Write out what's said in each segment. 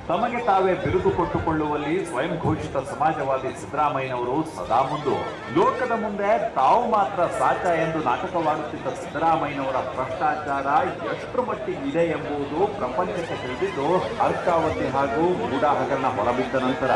ತಮಗೆ ತಾವೇ ಬಿರುದು ಕೊಟ್ಟುಕೊಳ್ಳುವಲ್ಲಿ ಸ್ವಯಂ ಘೋಷಿತ ಸಮಾಜವಾದಿ ಸಿದ್ದರಾಮಯ್ಯನವರು ಸದಾ ಮುಂದು. ಲೋಕದ ಮುಂದೆ ತಾವು ಮಾತ್ರ ಸಾಚ ಎಂದು ನಾಟಕವಾಡುತ್ತಿದ್ದ ಸಿದ್ದರಾಮಯ್ಯನವರ ಭ್ರಷ್ಟಾಚಾರ ಎಷ್ಟರ ಮಟ್ಟಿಗಿದೆ ಎಂಬುದು ಪ್ರಪಂಚಕ್ಕೆ ತಿಳಿದಿದ್ದು ಅರ್ಕಾವತಿ ಹಾಗೂ ಗೂಢ ಹಗರಣ ಹೊರಬಿದ್ದ ನಂತರ.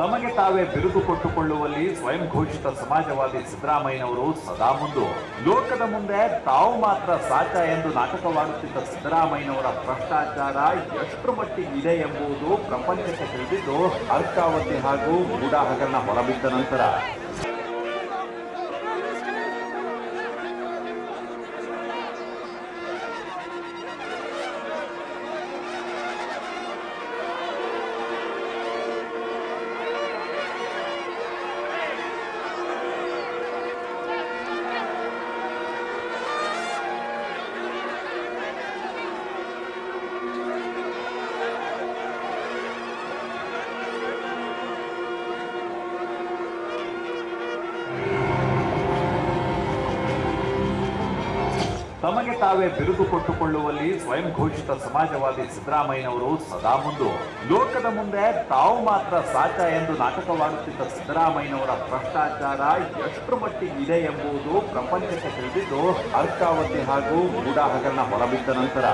ತಮಗೆ ತಾವೇ ಬಿರುದು ಕೊಟ್ಟುಕೊಳ್ಳುವಲ್ಲಿ ಸ್ವಯಂ ಘೋಷಿತ ಸಮಾಜವಾದಿ ಸಿದ್ದರಾಮಯ್ಯನವರು ಸದಾ ಮುಂದು. ಲೋಕದ ಮುಂದೆ ತಾವು ಮಾತ್ರ ಸಾಚ ಎಂದು ನಾಟಕವಾಡುತ್ತಿದ್ದ ಸಿದ್ದರಾಮಯ್ಯನವರ ಭ್ರಷ್ಟಾಚಾರ ಎಷ್ಟರ ಮಟ್ಟಿಗಿದೆ ಎಂಬುದು ಪ್ರಪಂಚಕ್ಕೆ ತಿಳಿದಿದ್ದು ಅರ್ಕಾವತಿ ಹಾಗೂ ಗೂಢ ಹಗರಣ ಹೊರಬಿದ್ದ ನಂತರ. ತಮಗೆ ತಾವೇ ಬಿರುದು ಕೊಟ್ಟುಕೊಳ್ಳುವಲ್ಲಿ ಸ್ವಯಂ ಘೋಷಿತ ಸಮಾಜವಾದಿ ಸಿದ್ದರಾಮಯ್ಯನವರು ಸದಾ ಮುಂದು. ಲೋಕದ ಮುಂದೆ ತಾವು ಮಾತ್ರ ಸಾಚ ಎಂದು ನಾಟಕವಾಡುತ್ತಿದ್ದ ಸಿದ್ದರಾಮಯ್ಯನವರ ಭ್ರಷ್ಟಾಚಾರ ಎಷ್ಟರ ಮಟ್ಟಿಗಿದೆ ಎಂಬುದು ಪ್ರಪಂಚಕ್ಕೆ ತಿಳಿದಿದ್ದು ಅರ್ಕಾವತಿ ಹಾಗೂ ಗೂಢ ಹಗರಣ ಹೊರಬಿದ್ದ ನಂತರ.